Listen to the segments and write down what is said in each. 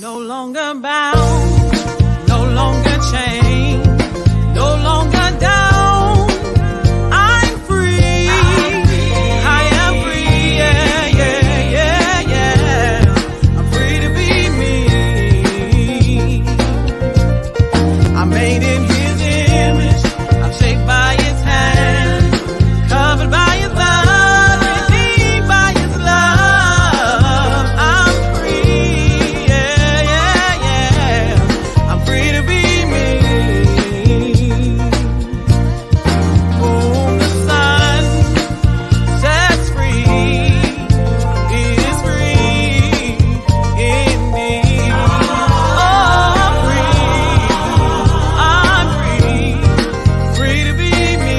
No longer bound, no longer chained, no longer down. I'm free. I am free. Yeah, yeah, yeah, yeah. I'm free to be me. I'm made in His image. I'm shaped by His hand, covered by His love, redeemed by His love. I'm free. Yeah, yeah, yeah. I'm free to be me. Whom the Son sets free is free indeed. Oh, I'm free to be me.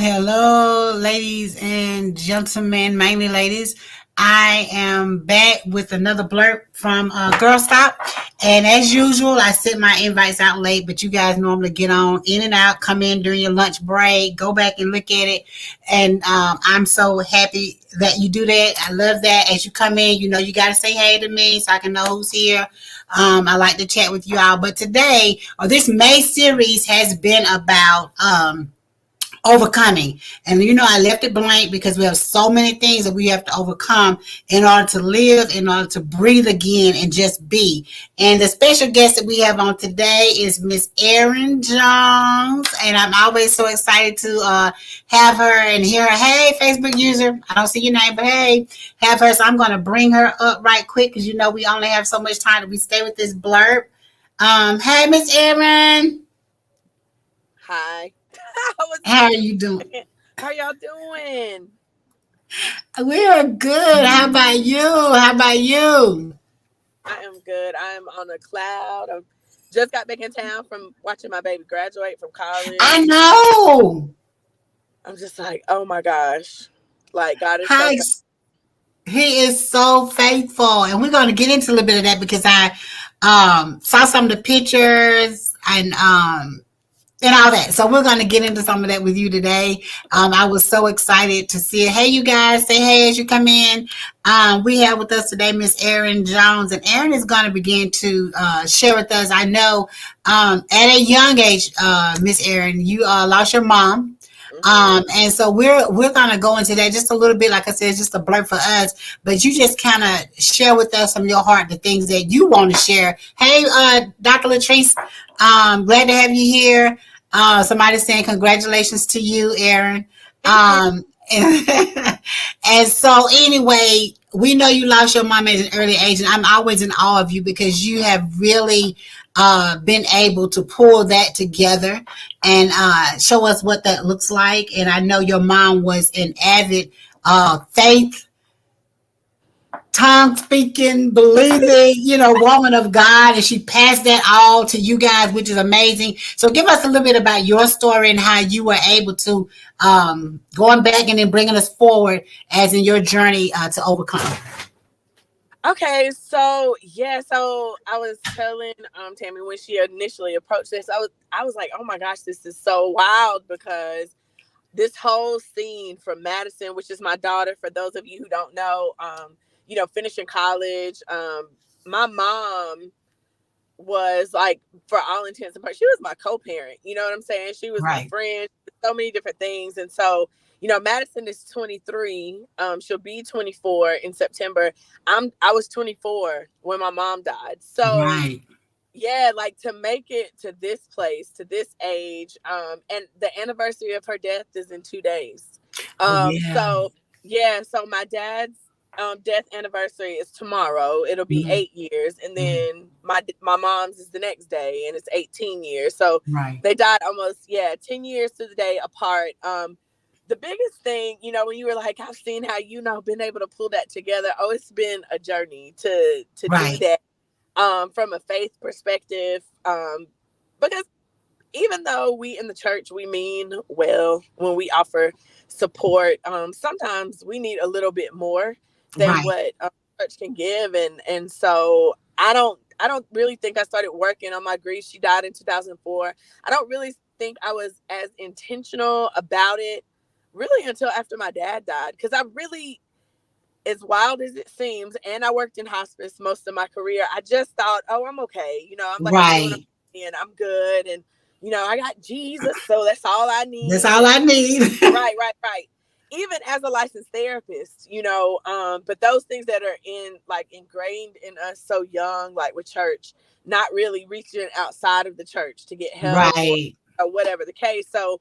Hello, ladies and gentlemen, mainly ladies. I am back with another blurb from Girl Stop. And as usual, I sent my invites out late, but you guys normally get on in and out, come in during your lunch break, go back and look at it. And I'm so happy that you do that. I love that. As you come in, you got to say hey to me so I can know who's here. I like to chat with you all. But today, or this May series has been about overcoming. And I left it blank because we have so many things that we have to overcome in order to live, in order to breathe again and just be. And the special guest that we have on today is Miss Erin Jones. And I'm always so excited to have her and hear her. Hey, Facebook user. I don't see your name, but hey, have her. So I'm going to bring her up right quick because we only have so much time that we stay with this blurb. Hey, Miss Erin. Hi. How are you doing? How y'all doing? We are good. How about you? How about you? I am good. I am on a cloud. I just got back in town from watching my baby graduate from I college. know. I'm just like, oh my gosh. Like, God is How so he is so faithful. And we're going to get into a little bit of that because I saw some of the pictures and all that. So we're going to get into some of that with you today. I was so excited to see it. Hey, you guys, say hey as you come in. We have with us today Miss Erin Jones, and Erin is going to begin to share with us. I know at a young age, Miss Erin, you lost your mom. And so we're gonna go into that just a little bit. Like I said, it's just a blur for us. But you just kind of share with us from your heart the things that you want to share. Hey, Dr. Latrice, glad to have you here. Somebody's saying congratulations to you, Erin. And, and so anyway, we know you lost your mom at an early age, and I'm always in awe of you because you have really been able to pull that together and show us what that looks like. And I know your mom was an avid faith, tongue speaking, believing, woman of God, and she passed that all to you guys, which is amazing. So give us a little bit about your story and how you were able to going back and then bringing us forward as in your journey to overcome. Okay, so I was telling Tammy when she initially approached this, I was like, oh my gosh, this is so wild because this whole scene from Madison, which is my daughter, for those of you who don't know, finishing college, my mom was like, for all intents and purposes, she was my co-parent. You know what I'm saying? She was my friend, so many different things. And so, Madison is 23. She'll be 24 in September. I was 24 when my mom died. So yeah, like to make it to this place, to this age, and the anniversary of her death is in 2 days. So my dad's death anniversary is tomorrow. It'll be 8 years, and then my mom's is the next day, and it's 18 years. So they died almost 10 years to the day apart. The biggest thing, when you were like, I've seen how been able to pull that together. Oh, it's been a journey to do that. From a faith perspective, because even though we in the church, we mean well when we offer support, sometimes we need a little bit more than what church can give. And so I don't really think I started working on my grief. She died in 2004. I don't really think I was as intentional about it really until after my dad died. Because I really, as wild as it seems, and I worked in hospice most of my career, I just thought, oh, I'm okay. You know, I'm like, I'm doing Right. okay and I'm good. And, you know, I got Jesus, so that's all I That's need. all I need. Right, right, right. Even as a licensed therapist, you know, but those things that are ingrained in us so young, like with church, not really reaching outside of the church to get help Right. or whatever the case. So,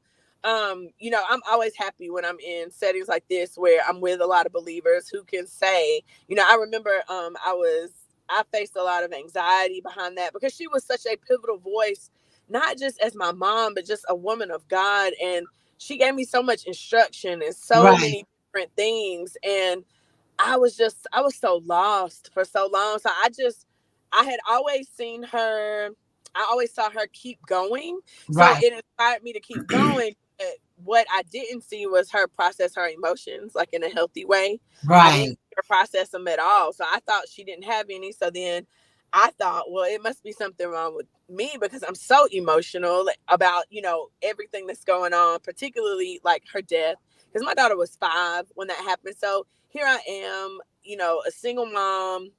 you know, I'm always happy when I'm in settings like this where I'm with a lot of believers who can say, you know, I remember I faced a lot of anxiety behind that because she was such a pivotal voice, not just as my mom, but just a woman of God. And she gave me so much instruction and so Right. many different things. And I was so lost for so long. So I had always seen her, I always saw her keep going. So Right. it inspired me to keep going. But what I didn't see was her process her emotions like in a healthy way. I didn't Right. see her process them at all. So I thought she didn't have any. So then I thought, well, it must be something wrong with me because I'm so emotional about, you know, everything that's going on, particularly like her death. Because my daughter was 5 when that happened. So here I am, you know, a single mom,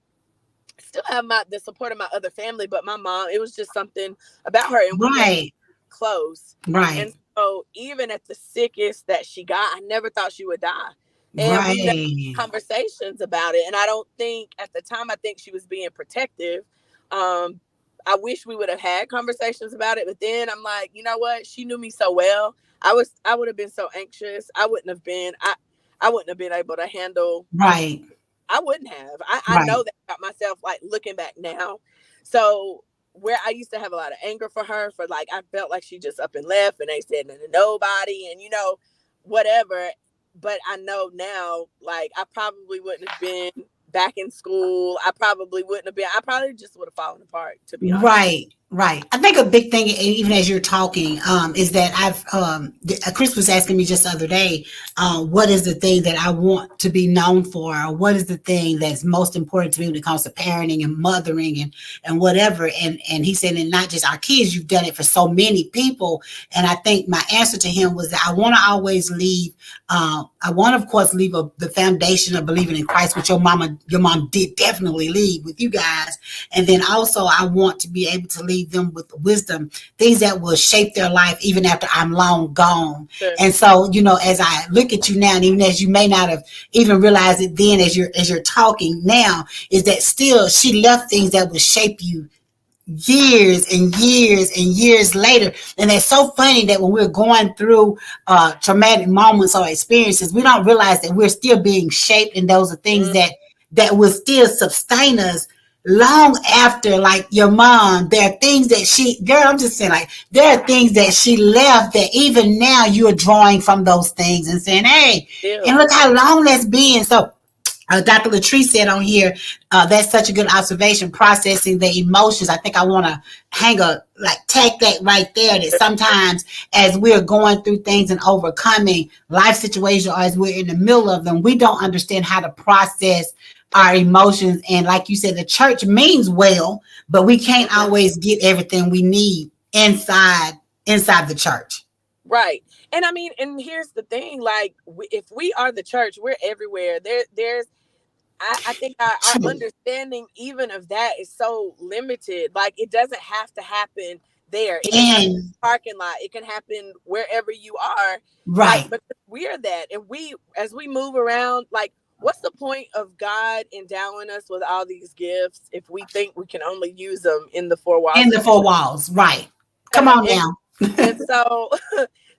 still have the support of my other family, but my mom, it was just something about her, and we never Right. close. And Right. so even at the sickest that she got, I never thought she would die. And we never Right. had conversations about it. And I don't think at the time, I think she was being protective. Um, I wish we would have had conversations about it, but then I'm like, you know what? She knew me so well. I would have been so anxious. I wouldn't have been able to handle. Right. I wouldn't have. I Right. know that about myself, like looking back now. So where I used to have a lot of anger for her, for like I felt like she just up and left and they said nothing to nobody and you know, whatever. But I know now, like I probably wouldn't have been back in school. I probably just would have fallen apart, to be honest. Right, right. I think a big thing, even as you're talking, is that Chris was asking me just the other day, what is the thing that I want to be known for, or what is the thing that's most important to me when it comes to parenting and mothering and whatever. And he said, and not just our kids, you've done it for so many people. And I think my answer to him was that I want to always leave. I want, of course, leave the foundation of believing in Christ, which your mom did definitely leave with you guys. And then also, I want to be able to leave them with wisdom, things that will shape their life even after I'm long gone. Sure. And so, you know, as I look at you now, and even as you may not have even realized it then, as you're talking now, is that still she left things that will shape you years and years and years later. And it's so funny that when we're going through traumatic moments or experiences, we don't realize that we're still being shaped, and those are things that will still sustain us long after. Like your mom, there are things that I'm just saying, like there are things that she left that even now you're drawing from those things and saying, hey, and Still. look how long that's been. So Dr. Latrice said on here, that's such a good observation, processing the emotions. I think I want to tag that right there, that sometimes as we're going through things and overcoming life situations, or as we're in the middle of them, we don't understand how to process our emotions. And like you said, the church means well, but we can't always get everything we need inside the church. Right. And I mean, and here's the thing, like if we are the church, we're everywhere. I think our True. understanding even of that is so limited. Like it doesn't have to happen there. It can happen in And the parking lot. It can happen wherever you are. Like, right. but we are that. And as we move around, like, what's the point of God endowing us with all these gifts if we think we can only use them in the 4 In walls the of the four church? walls. Right. Come on And now. and so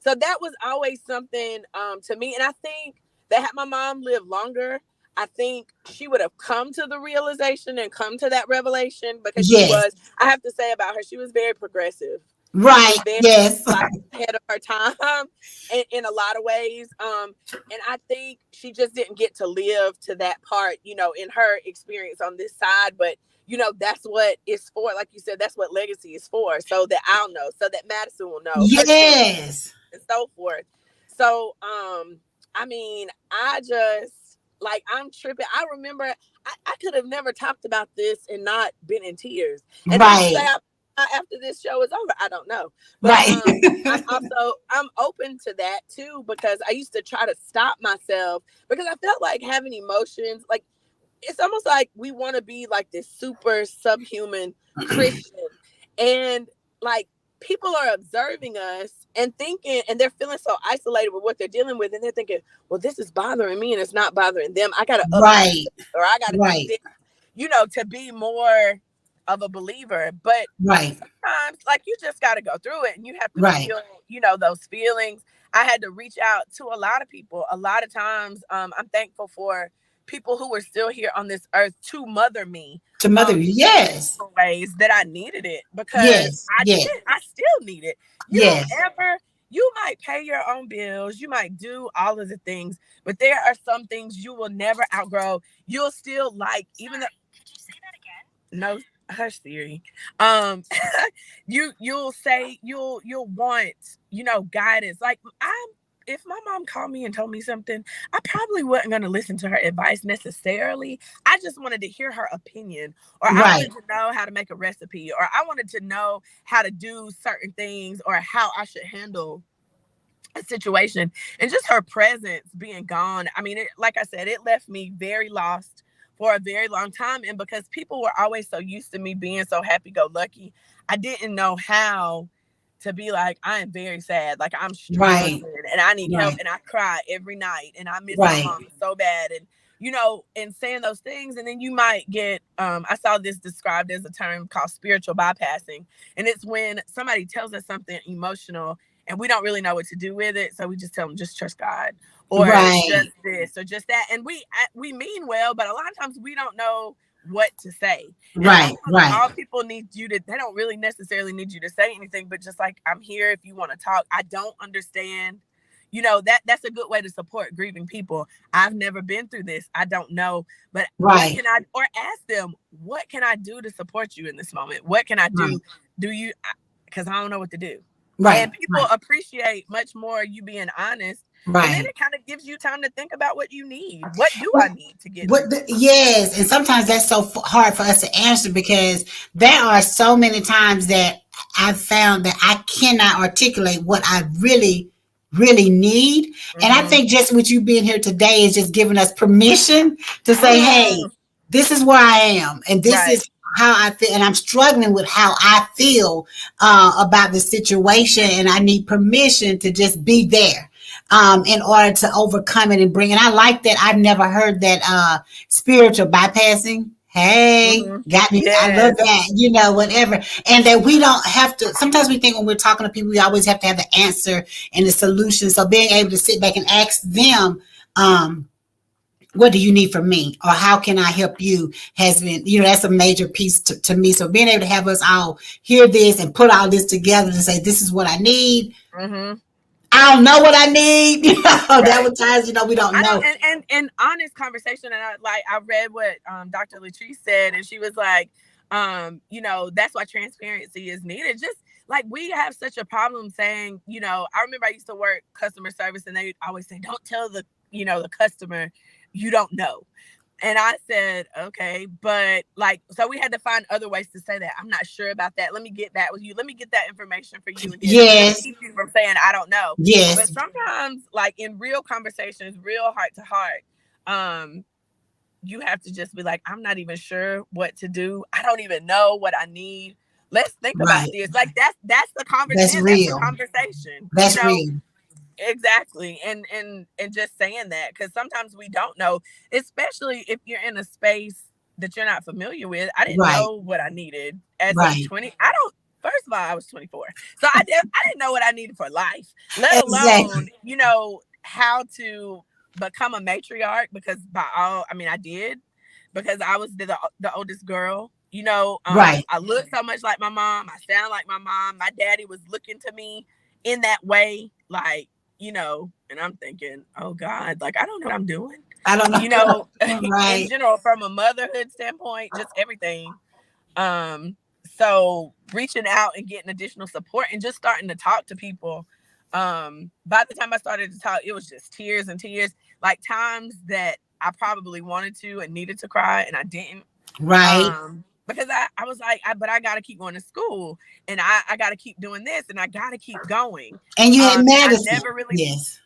so that was always something to me. And I think that had my mom lived longer, I think she would have come to the realization and come to that revelation, because Yes. I have to say about her, she was very progressive. She Right. was very, Yes. like, ahead of her time in a lot of ways. And I think she just didn't get to live to that part, you know, in her experience on this side. But, you know, that's what it's for. Like you said, that's what legacy is for. So that I'll know, so that Madison will know, her children, Yes. and so forth. So, I mean, I just, like, I'm tripping. I remember I could have never talked about this and not been in tears. And not to say Right. after this show is over. I don't know. But Right. I'm open to that too, because I used to try to stop myself because I felt like having emotions, like it's almost like we want to be like this super subhuman Christian. And like people are observing us and thinking, and they're feeling so isolated with what they're dealing with. And they're thinking, well, this is bothering me and it's not bothering them. I got to up Right. myself, or I got to do Right. this, to be more of a believer. But Right. sometimes, like, you just got to go through it and you have to Right. feel, those feelings. I had to reach out to a lot of people. A lot of times, I'm thankful for people who were still here on this earth to mother me. To mother you. Yes. Ways that I needed it, because Yes. I Yes. did. I still need it. You Yes. don't ever. You might pay your own bills. You might do all of the things, but there are some things you will never outgrow. You'll still like, even though. Could you say that again? No, hush, Siri. You'll say you'll want guidance. Like if my mom called me and told me something, I probably wasn't going to listen to her advice necessarily. I just wanted to hear her opinion, or I Right. wanted to know how to make a recipe, or I wanted to know how to do certain things, or how I should handle a situation. And just her presence being gone, I mean, like I said, it left me very lost for a very long time. And because people were always so used to me being so happy-go-lucky, I didn't know how to be like, I am very sad, like I'm Right. struggling and I need help, Right. and I cry every night and I miss my Right. mom so bad, and and saying those things. And then you might get I saw this described as a term called spiritual bypassing, and it's when somebody tells us something emotional and we don't really know what to do with it, so we just tell them, just trust God, or Right. just this or just that. And we mean well, but a lot of times we don't know what to say. And Right. Right. all people need you to, they don't really necessarily need you to say anything, but just like, I'm here if you want to talk. I don't understand. That's a good way to support grieving people. I've never been through this. I don't know, but Right. what can I, or ask them, what can I do to support you in this moment? What can I do? Right. Do you, because I don't know what to do. Right. And people Right. appreciate much more you being honest. Right. And then it kind of gives you time to think about what you need. What do I need to get through? Yes, and sometimes that's so hard for us to answer, because there are so many times that I've found that I cannot articulate what I really, really need. And I think just with you being here today is just giving us permission to say, hey, this is where I am, and this Right. is how I feel, and I'm struggling with how I feel about the situation, and I need permission to just be there in order to overcome it and bring it. I like that. I've never heard that spiritual bypassing. Hey, got me. I love Yes. that, whatever. And that we don't have to, sometimes we think when we're talking to people, we always have to have the answer and the solution. So being able to sit back and ask them, what do you need from me, or how can I help you, has been, that's a major piece to me. So being able to have us all hear this and put all this together to say, this is what I need. I don't know what I need. There were times, we don't know. And honest conversation. And I read what Dr. Latrice said, and she was like, that's why transparency is needed. Just like we have such a problem saying, I remember I used to work customer service, and they always say, don't tell the customer you don't know. And I said, okay, but so we had to find other ways to say that. I'm not sure about that. Let me get that with you. Let me get that information for you. Again. Yes. Keep you from saying, I don't know. Yes. But sometimes, like in real conversations, real heart to heart, you have to just be like, I'm not even sure what to do. I don't even know what I need. Let's think about this. Like that's the conversation. That's real. That's the conversation. That's real. Exactly. And just saying that, because sometimes we don't know, especially if you're in a space that you're not familiar with. I didn't know what I needed as a 20. First of all, I was 24. So I didn't know what I needed for life, let alone, how to become a matriarch, because I did, because I was the oldest girl. I look so much like my mom. I sound like my mom. My daddy was looking to me in that way, like, and I'm thinking, oh God, like, I don't know what I'm doing. I don't know. In general, from a motherhood standpoint, just everything. So reaching out and getting additional support and just starting to talk to people. By the time I started to talk, it was just tears and tears, like times that I probably wanted to and needed to cry and I didn't. because I was like, but I got to keep going to school, and I got to keep doing this, and I got to keep going. And you had And I Madison. never really, Yes.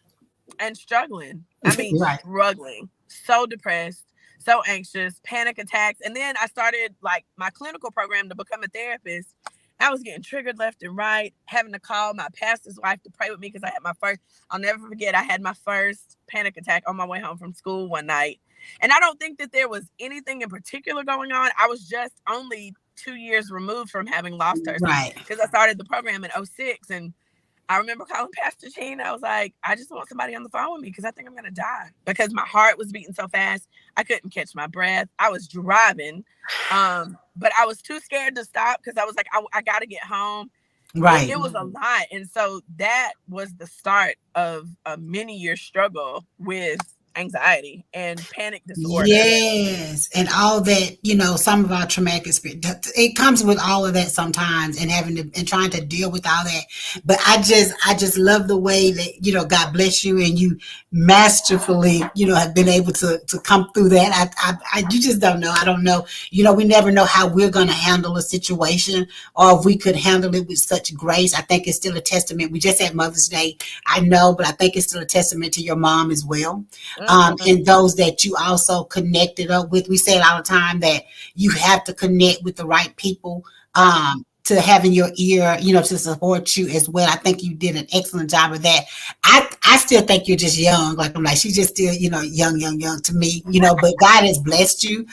and struggling. I mean, Right. struggling, so depressed, so anxious, panic attacks. And then I started like my clinical program to become a therapist. I was getting triggered left and right, having to call my pastor's wife to pray with me because I had my first, I'll never forget, I had my first panic attack on my way home from school one night. And I don't think that there was anything in particular going on. I was just only 2 years removed from having lost her. Right. Because I started the program in 2006. And I remember calling Pastor Sheen. I was like, I just want somebody on the phone with me because I think I'm going to die, because my heart was beating so fast. I couldn't catch my breath. I was driving, but I was too scared to stop because I was like, I got to get home. Right. It was a lot. And so that was the start of a many-year struggle with anxiety and panic disorder. Yes, and all that, some of our traumatic experience, it comes with all of that sometimes, and having to and trying to deal with all that. But I just love the way that, God bless you, and you masterfully, have been able to come through that. You just don't know. I don't know. We never know how we're going to handle a situation, or if we could handle it with such grace. I think it's still a testament. We just had Mother's Day, I know, but I think it's still a testament to your mom as well. And those that you also connected up with. We say it all the time that you have to connect with the right people, to having your ear, to support you as well. I think you did an excellent job of that. I still think you're just young. Like, I'm like, she's just still, young to me, but God has blessed you,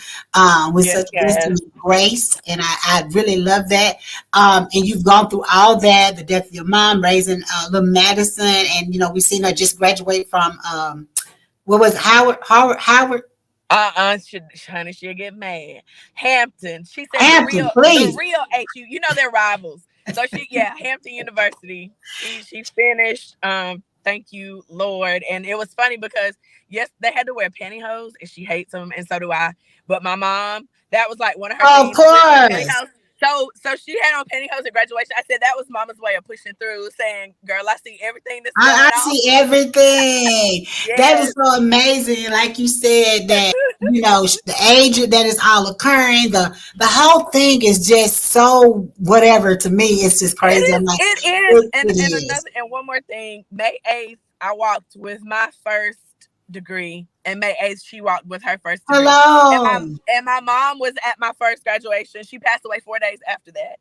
with such wisdom and grace. And I really love that. And you've gone through all that, the death of your mom, raising, little Madison. And, we've seen her just graduate from, what was Howard? Honey, she'll get mad. Hampton. She said Hampton, the please. real HU. They're rivals. So Hampton University. She finished. Thank you, Lord. And it was funny because yes, they had to wear pantyhose, and she hates them, and so do I. But my mom, that was like one of her things. Of course. So she had on pantyhose at graduation. I said that was Mama's way of pushing through, saying, "Girl, I see everything that's going on." I see everything. Yes. That is so amazing. Like you said, that the age that is all occurring, the whole thing is just so whatever to me. It's just crazy. It is. And one more thing. May 8th, I walked with my first degree, and May 8th, she walked with her first degree. Hello. And my mom was at my first graduation. She passed away 4 days after that.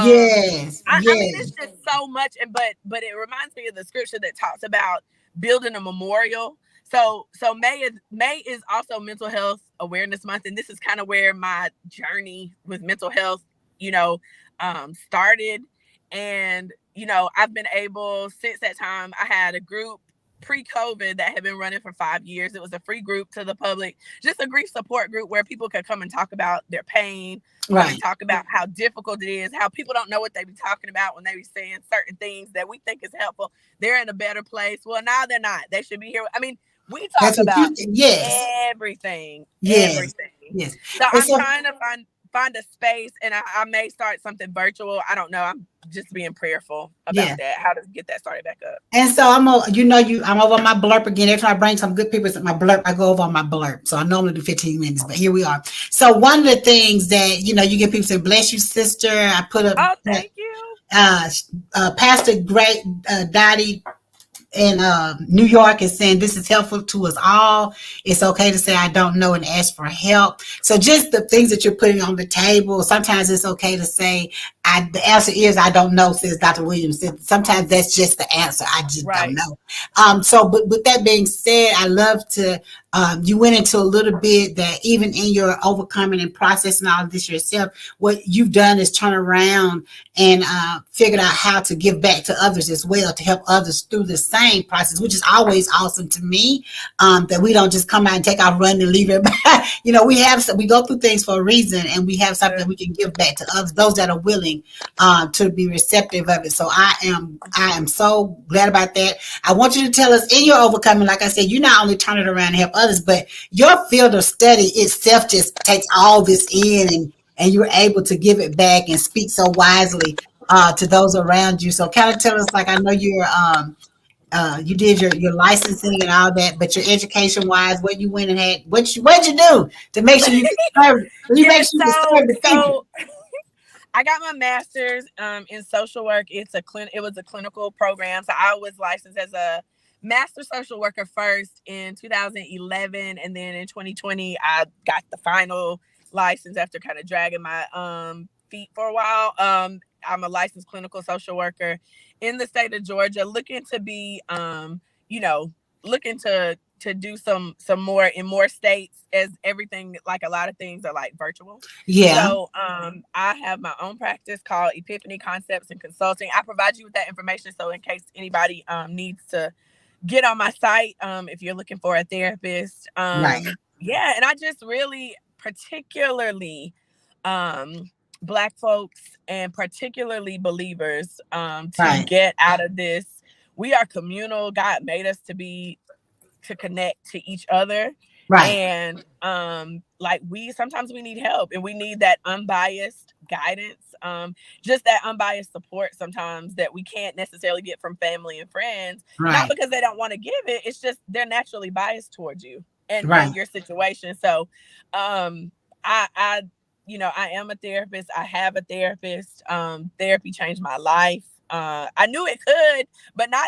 Yes. I mean, it's just so much, but it reminds me of the scripture that talks about building a memorial. So May is also Mental Health Awareness Month, and this is kind of where my journey with mental health, started. And I've been able, since that time, I had a group pre-COVID that had been running for 5 years. It was a free group to the public, just a grief support group where people could come and talk about their pain, right, talk about how difficult it is, how people don't know what they be talking about when they be saying certain things that we think is helpful. They're in a better place. Well, now they're not. They should be here. I mean, we talk about everything. Yes. Everything. Yes. So I'm trying to find a space, and I may start something virtual. I don't know. I'm just being prayerful about that, how to get that started back up. And so I'm over on my blurb again. Every time I bring some good people to my blurb, I go over on my blurb. So I normally do 15 minutes, but here we are. So one of the things that, you get people say, bless you, sister. I put up. Oh, thank you. Pastor Great Dottie in New York is saying this is helpful to us all. It's okay to say I don't know and ask for help. So just the things that you're putting on the table. Sometimes it's okay to say the answer is I don't know, says Dr. Williams. Sometimes that's just the answer. I just don't know. So but with that being said, I love to you went into a little bit that even in your overcoming and processing all of this yourself, what you've done is turn around and figured out how to give back to others as well, to help others through the same process, which is always awesome to me, that we don't just come out and take our run and leave everybody. We go through things for a reason, and we have something that we can give back to others, those that are willing to be receptive of it. So I am so glad about that. I want you to tell us in your overcoming, like I said, you not only turn it around and help others, but your field of study itself just takes all this in, and you're able to give it back and speak so wisely to those around you. So kind of tell us, like, I know you're you did your licensing and all that, but your education wise, what you went and had, what'd you do to make sure you could serve, Yeah, make sure you could serve the people? I got my master's in social work. It was a clinical program. So I was licensed as a master social worker first in 2011, and then in 2020 I got the final license after kind of dragging my feet for a while. I'm a licensed clinical social worker in the state of Georgia, looking to be you know, looking to do some more in more states, as everything, like a lot of things are like virtual. Yeah. So I have my own practice called Epiphany Concepts and Consulting. I provide you with that information, so in case anybody needs to get on my site, if you're looking for a therapist. Right. Yeah, and I just really, particularly Black folks and particularly believers, to Right. get out of this. We are communal. God made us to connect to each other. Right. And like sometimes we need help, and we need that unbiased guidance, just that unbiased support sometimes that we can't necessarily get from family and friends. Right. Not because they don't want to give it, it's just they're naturally biased towards you and Right. your situation. So I I am a therapist. I have a therapist. Therapy changed my life. I knew it could, but not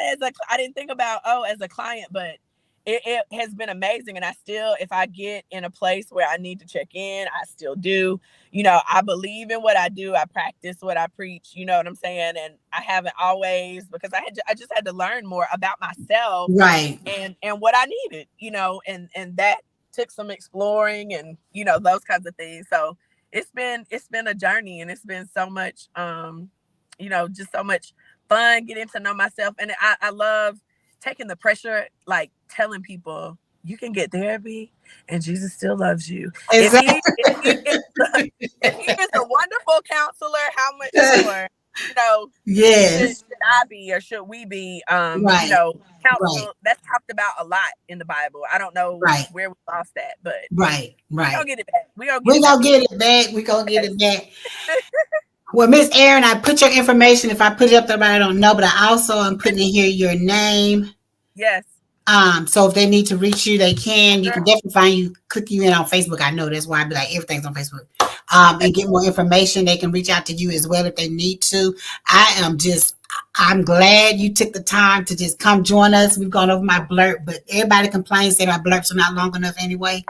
I didn't think about, as a client, but it has been amazing. And I still, if I get in a place where I need to check in, I still do. I believe in what I do. I practice what I preach. You know what I'm saying? And I haven't always, because I just had to learn more about myself, Right. and what I needed, and that took some exploring and, those kinds of things. So it's been a journey, and it's been so much, just so much fun getting to know myself. And I love taking the pressure, like telling people you can get therapy and Jesus still loves you. Exactly. If he is a wonderful counselor, how much more, yes. should I be, or should we be, Right. counsel? Right. That's talked about a lot in the Bible. I don't know Right. where we lost that, but Right. we're Right. gonna get it back. We're gonna get it back. We're gonna get it back. Well, Miss Erin, I put your information. If I put it up there, I don't know, but I also am putting in here your name. Yes. So if they need to reach you, they can. You Sure. can definitely find you, click you in on Facebook. I know that's why I be like, everything's on Facebook. And get more information. They can reach out to you as well if they need to. I'm glad you took the time to just come join us. We've gone over my blurb, but everybody complains that my blurbs are not long enough anyway.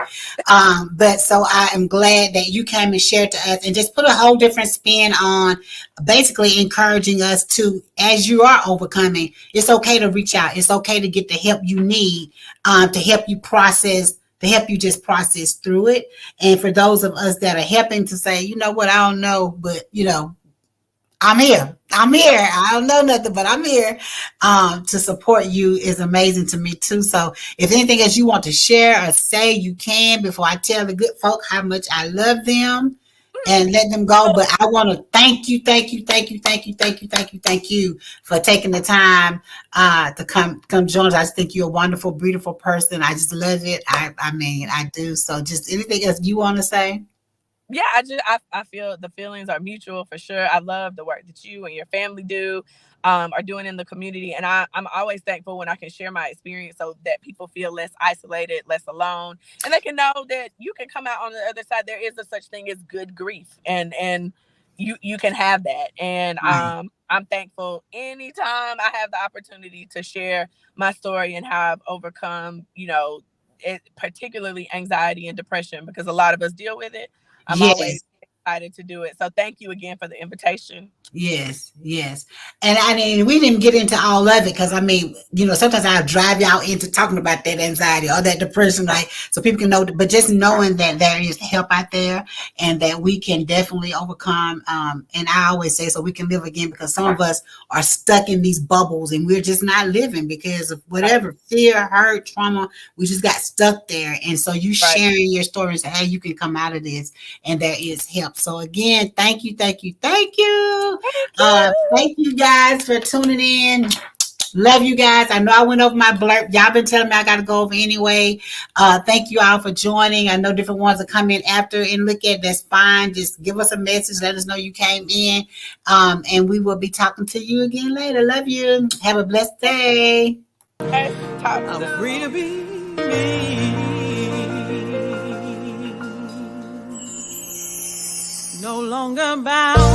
But so I am glad that you came and shared to us and just put a whole different spin on basically encouraging us to, as you are overcoming, it's okay to reach out. It's okay to get the help you need, to help you just process through it. And for those of us that are helping to say, you know what, I don't know, but I'm here. I don't know nothing, but I'm here to support you is amazing to me too. So if anything else you want to share or say, you can before I tell the good folk how much I love them and let them go. But I want to thank you for taking the time to come join us. I just think you're a wonderful, beautiful person. I just love it. I mean, I do. So just anything else you want to say? Yeah, I feel the feelings are mutual for sure. I love the work that you and your family are doing in the community. And I'm always thankful when I can share my experience so that people feel less isolated, less alone, and they can know that you can come out on the other side. There is a such thing as good grief, and you can have that. And Right. I'm thankful anytime I have the opportunity to share my story and how I've overcome, particularly anxiety and depression, because a lot of us deal with it. I'm Yes. always excited to do it. So thank you again for the invitation. Yes. And I mean, we didn't get into all of it because I mean, sometimes I'll drive y'all into talking about that anxiety or that depression, like so people can know, but just knowing that there is help out there and that we can definitely overcome. And I always say, so we can live again, because some of us are stuck in these bubbles and we're just not living because of whatever fear, hurt, trauma. We just got stuck there. And so you sharing your story and say, hey, you can come out of this and there is help. So again, thank you. Thank you guys for tuning in. Love you guys. I know I went over my blurb. Y'all been telling me I got to go over anyway. Thank you all for joining. I know different ones will come in after and look at. That's fine. Just give us a message. Let us know you came in. And we will be talking to you again later. Love you. Have a blessed day. Okay, talk to I'm free to be me. No longer bound